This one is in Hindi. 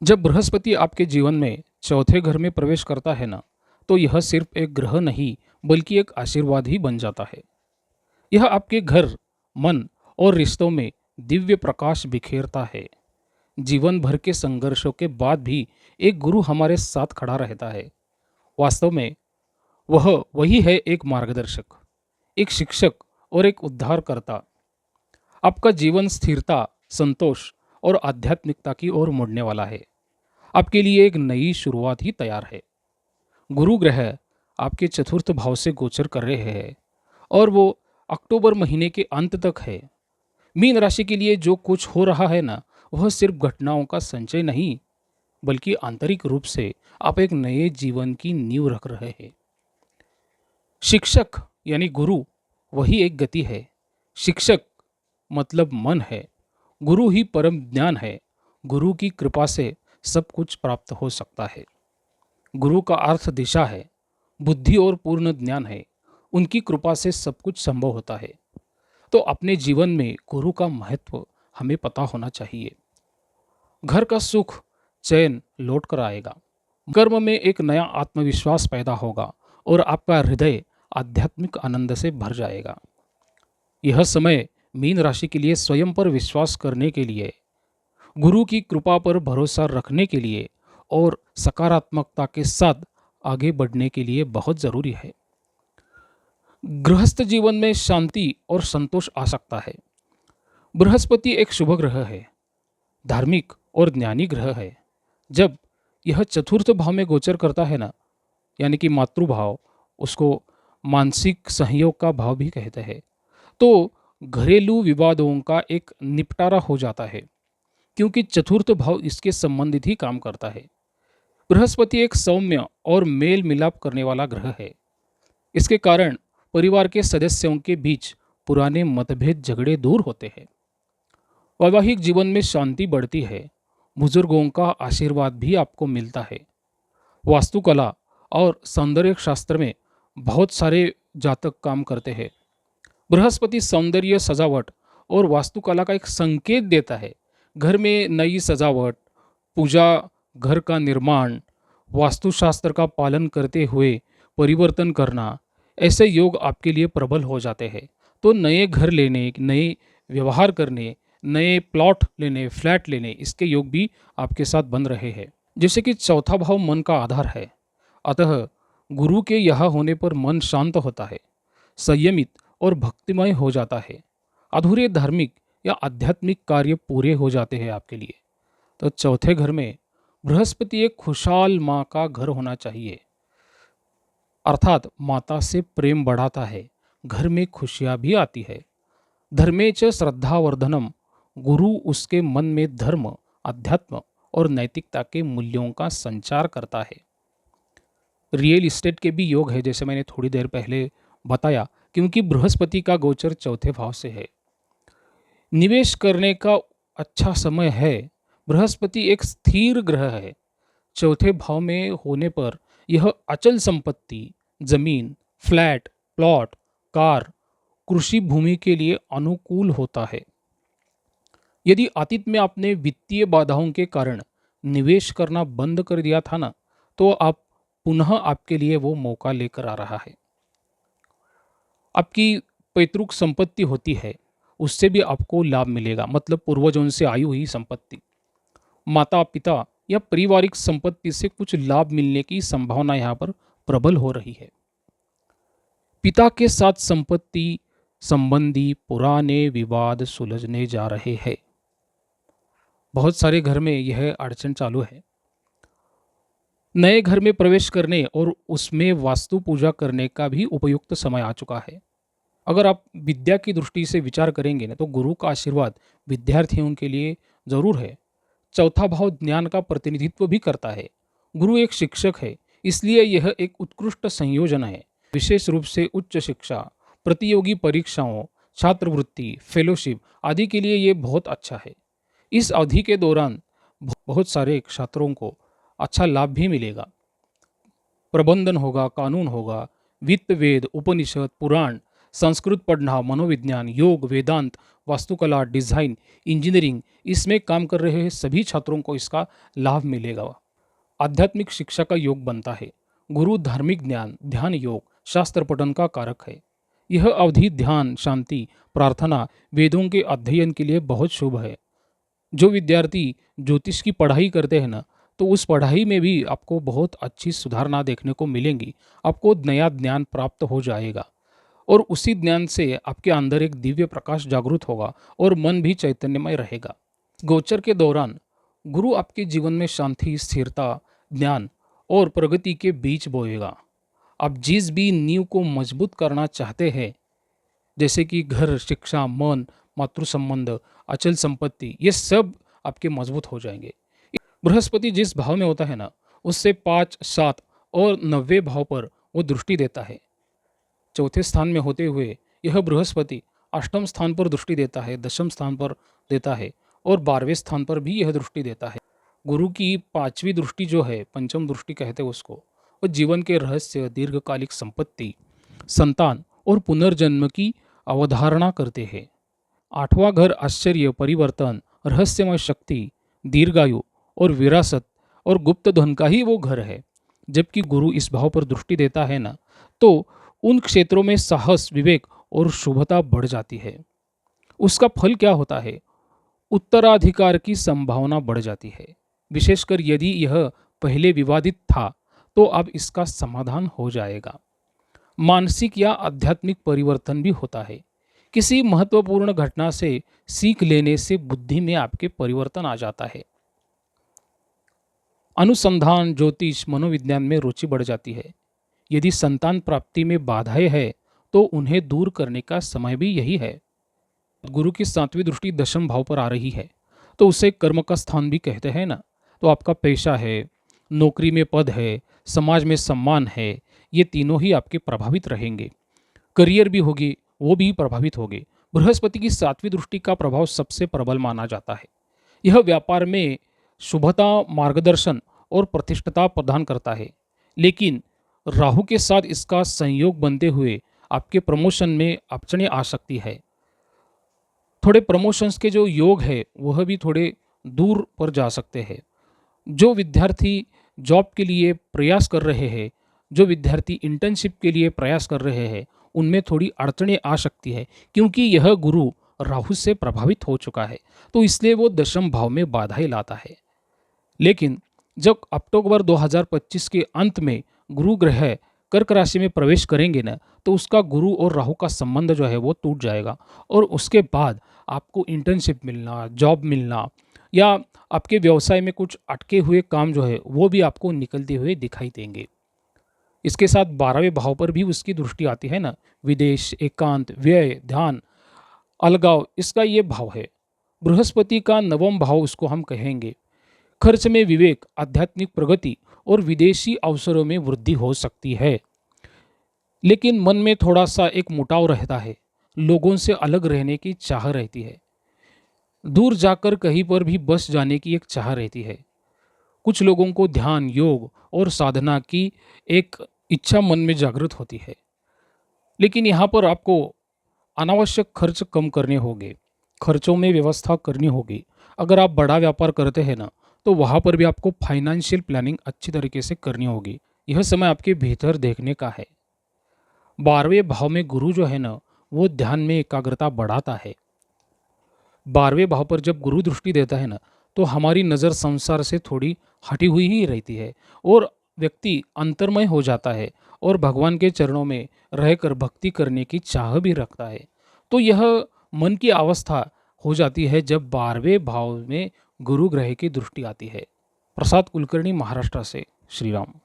जब बृहस्पति आपके जीवन में चौथे घर में प्रवेश करता है ना, तो यह सिर्फ एक ग्रह नहीं बल्कि एक आशीर्वाद ही बन जाता है। यह आपके घर, मन और रिश्तों में दिव्य प्रकाश बिखेरता है। जीवन भर के संघर्षों के बाद भी एक गुरु हमारे साथ खड़ा रहता है। वास्तव में वह वही है, एक मार्गदर्शक, एक शिक्षक और एक उद्धारकर्ता। आपका जीवन स्थिरता, संतोष और आध्यात्मिकता की ओर मुड़ने वाला है। आपके लिए एक नई शुरुआत ही तैयार है। गुरु ग्रह आपके चतुर्थ भाव से गोचर कर रहे हैं और वो अक्टूबर महीने के अंत तक है। मीन राशि के लिए जो कुछ हो रहा है ना, वह सिर्फ घटनाओं का संचय नहीं, बल्कि आंतरिक रूप से आप एक नए जीवन की नींव रख रहे हैं। शिक्षक यानी गुरु वही एक गति है। शिक्षक मतलब मन है। गुरु ही परम ज्ञान है। गुरु की कृपा से सब कुछ प्राप्त हो सकता है। गुरु का अर्थ दिशा है, बुद्धि और पूर्ण ज्ञान है। उनकी कृपा से सब कुछ संभव होता है। तो अपने जीवन में गुरु का महत्व हमें पता होना चाहिए। घर का सुख, चैन लौट कर आएगा। कर्म में एक नया आत्मविश्वास पैदा होगा और आपका हृदय आध्यात्मिक आनंद से भर जाएगा। यह समय मीन राशि के लिए स्वयं पर विश्वास करने के लिए, गुरु की कृपा पर भरोसा रखने के लिए और सकारात्मकता के साथ आगे बढ़ने के लिए बहुत जरूरी है। गृहस्थ जीवन में शांति और संतोष आ सकता है। बृहस्पति एक शुभ ग्रह है, धार्मिक और ज्ञानी ग्रह है। जब यह चतुर्थ भाव में गोचर करता है ना, यानी कि मातृभाव, उसको मानसिक सहयोग का भाव भी कहते हैं, तो घरेलू विवादों का एक निपटारा हो जाता है, क्योंकि चतुर्थ भाव इसके संबंधित ही काम करता है। बृहस्पति एक सौम्य और मेल मिलाप करने वाला ग्रह है। इसके कारण परिवार के सदस्यों के बीच पुराने मतभेद, झगड़े दूर होते हैं। वैवाहिक जीवन में शांति बढ़ती है। बुजुर्गों का आशीर्वाद भी आपको मिलता है। वास्तुकला और सौंदर्य शास्त्र में बहुत सारे जातक काम करते हैं। बृहस्पति सौंदर्य, सजावट और वास्तुकला का एक संकेत देता है। घर में नई सजावट, पूजा घर का निर्माण, वास्तुशास्त्र का पालन करते हुए परिवर्तन करना, ऐसे योग आपके लिए प्रबल हो जाते हैं। तो नए घर लेने, नए व्यवहार करने, नए प्लॉट लेने, फ्लैट लेने, इसके योग भी आपके साथ बन रहे हैं। जैसे कि चौथा भाव मन का आधार है, अतः गुरु के यहाँ होने पर मन शांत होता है, संयमित और भक्तिमय हो जाता है। अधूरे धार्मिक या आध्यात्मिक कार्य पूरे हो जाते हैं आपके लिए। तो चौथे घर में बृहस्पति एक खुशहाल माँ का घर होना चाहिए, अर्थात माता से प्रेम बढ़ाता है, घर में खुशियाँ भी आती है। धर्मे च श्रद्धावर्धनम, गुरु उसके मन में धर्म, अध्यात्म और नैतिकता के मूल्यों का संचार करता है। रियल इस्टेट के भी योग है, जैसे मैंने थोड़ी देर पहले बताया, क्योंकि बृहस्पति का गोचर चौथे भाव से है। निवेश करने का अच्छा समय है। बृहस्पति एक स्थिर ग्रह है। चौथे भाव में होने पर यह अचल संपत्ति, जमीन, फ्लैट, प्लॉट, कार, कृषि भूमि के लिए अनुकूल होता है। यदि अतीत में आपने वित्तीय बाधाओं के कारण निवेश करना बंद कर दिया था ना, तो आप पुनः आपके लिए वो मौका लेकर आ रहा है। आपकी पैतृक संपत्ति होती है, उससे भी आपको लाभ मिलेगा, मतलब पूर्वजों से आई हुई संपत्ति, माता पिता या पारिवारिक संपत्ति से कुछ लाभ मिलने की संभावना यहाँ पर प्रबल हो रही है। पिता के साथ संपत्ति संबंधी पुराने विवाद सुलझने जा रहे हैं। बहुत सारे घर में यह अड़चन चालू है। नए घर में प्रवेश करने और उसमें वास्तु पूजा करने का भी उपयुक्त समय आ चुका है। अगर आप विद्या की दृष्टि से विचार करेंगे ना, तो गुरु का आशीर्वाद विद्यार्थियों के लिए जरूर है। चौथा भाव ज्ञान का प्रतिनिधित्व भी करता है। गुरु एक शिक्षक है, इसलिए यह एक उत्कृष्ट संयोजन है। विशेष रूप से उच्च शिक्षा, प्रतियोगी परीक्षाओं, छात्रवृत्ति, फेलोशिप आदि के लिए ये बहुत अच्छा है। इस अवधि के दौरान बहुत सारे छात्रों को अच्छा लाभ भी मिलेगा। प्रबंधन होगा, कानून होगा, वित्त, वेद, उपनिषद, पुराण, संस्कृत पढ़ना, मनोविज्ञान, योग, वेदांत, वास्तुकला, डिज़ाइन, इंजीनियरिंग इसमें काम कर रहे सभी छात्रों को इसका लाभ मिलेगा। आध्यात्मिक शिक्षा का योग बनता है। गुरु धार्मिक ज्ञान, ध्यान योग, शास्त्र पठन का कारक है। यह अवधि ध्यान, शांति, प्रार्थना, वेदों के अध्ययन के लिए बहुत शुभ है। जो विद्यार्थी ज्योतिष की पढ़ाई करते हैं ना, तो उस पढ़ाई में भी आपको बहुत अच्छी सुधारणा देखने को मिलेंगी। आपको नया ज्ञान प्राप्त हो जाएगा और उसी ज्ञान से आपके अंदर एक दिव्य प्रकाश जागृत होगा और मन भी चैतन्यमय रहेगा। गोचर के दौरान गुरु आपके जीवन में शांति, स्थिरता, ज्ञान और प्रगति के बीज बोएगा। आप जिस भी नींव को मजबूत करना चाहते हैं, जैसे कि घर, शिक्षा, मन, मातृ संबंध, अचल संपत्ति, ये सब आपके मजबूत हो जाएंगे। बृहस्पति जिस भाव में होता है ना, उससे 5, 7 और 90 भाव पर वो दृष्टि देता है। चौथे स्थान में होते हुए यह बृहस्पति अष्टम स्थान पर दृष्टि देता है, दशम स्थान पर देता है और 12वें स्थान पर भी यह दृष्टि देता है। गुरु की 5वीं दृष्टि जो है, पंचम दृष्टि कहते हैं उसको, वो जीवन के रहस्य, दीर्घकालिक संपत्ति, संतान और पुनर्जन्म की अवधारणा करते हैं। 8वां घर आश्चर्य, परिवर्तन, रहस्यमय शक्ति, दीर्घायु और विरासत और गुप्त धन का ही वो घर है। जबकि गुरु इस भाव पर दृष्टि देता है ना, तो उन क्षेत्रों में साहस, विवेक और शुभता बढ़ जाती है। उसका फल क्या होता है? उत्तराधिकार की संभावना बढ़ जाती है। विशेषकर यदि यह पहले विवादित था तो अब इसका समाधान हो जाएगा। मानसिक या आध्यात्मिक परिवर्तन भी होता है। किसी महत्वपूर्ण घटना से सीख लेने से बुद्धि में आपके परिवर्तन आ जाता है। अनुसंधान, ज्योतिष, मनोविज्ञान में रुचि बढ़ जाती है। यदि संतान प्राप्ति में बाधाएं हैं तो उन्हें दूर करने का समय भी यही है। गुरु की 7वीं दृष्टि दशम भाव पर आ रही है, तो उसे कर्म का स्थान भी कहते हैं ना। तो आपका पेशा है, नौकरी में पद है, समाज में सम्मान है, ये तीनों ही आपके प्रभावित रहेंगे। करियर भी होगी, वो भी प्रभावित होगे। बृहस्पति की 7वीं दृष्टि का प्रभाव सबसे प्रबल माना जाता है। यह व्यापार में शुभता, मार्गदर्शन और प्रतिष्ठता प्रदान करता है। लेकिन राहु के साथ इसका संयोग बनते हुए आपके प्रमोशन में अड़चनें आ सकती है। थोड़े प्रमोशंस के जो योग है वह भी थोड़े दूर पर जा सकते हैं। जो विद्यार्थी जॉब के लिए प्रयास कर रहे हैं, जो विद्यार्थी इंटर्नशिप के लिए प्रयास कर रहे हैं, उनमें थोड़ी अड़चनें आ सकती है, क्योंकि यह गुरु राहु से प्रभावित हो चुका है, तो इसलिए वो दशम भाव में बाधाएं लाता है। लेकिन जब अक्टूबर 2025 के अंत में गुरु ग्रह कर्क राशि में प्रवेश करेंगे ना, तो उसका गुरु और राहु का संबंध जो है वो टूट जाएगा और उसके बाद आपको इंटर्नशिप मिलना, जॉब मिलना या आपके व्यवसाय में कुछ अटके हुए काम जो है वो भी आपको निकलते हुए दिखाई देंगे। इसके साथ 12वें भाव पर भी उसकी दृष्टि आती है ना। विदेश, एकांत, व्यय, ध्यान, अलगाव, इसका ये भाव है। बृहस्पति का 9वां भाव उसको हम कहेंगे। खर्च में विवेक, आध्यात्मिक प्रगति और विदेशी अवसरों में वृद्धि हो सकती है। लेकिन मन में थोड़ा सा एक मुटाव रहता है, लोगों से अलग रहने की चाह रहती है, दूर जाकर कहीं पर भी बस जाने की एक चाह रहती है। कुछ लोगों को ध्यान, योग और साधना की एक इच्छा मन में जागृत होती है। लेकिन यहाँ पर आपको अनावश्यक खर्च कम करने होंगे, खर्चों में व्यवस्था करनी होगी। अगर आप बड़ा व्यापार करते हैं ना, तो वहाँ पर भी आपको फाइनेंशियल प्लानिंग अच्छी तरीके से करनी होगी। यह समय आपके भीतर देखने का है। 12वें भाव में गुरु जो है ना, वो ध्यान में एकाग्रता बढ़ाता है। 12वें भाव पर जब गुरु दृष्टि देता है ना, तो हमारी नज़र संसार से थोड़ी हटी हुई ही रहती है और व्यक्ति अंतर्मय हो जाता है और भगवान के चरणों में रहकर भक्ति करने की चाह भी रखता है। तो यह मन की अवस्था हो जाती है जब 12वें भाव में गुरु ग्रह की दृष्टि आती है। प्रसाद कुलकर्णी, महाराष्ट्र से। श्री राम।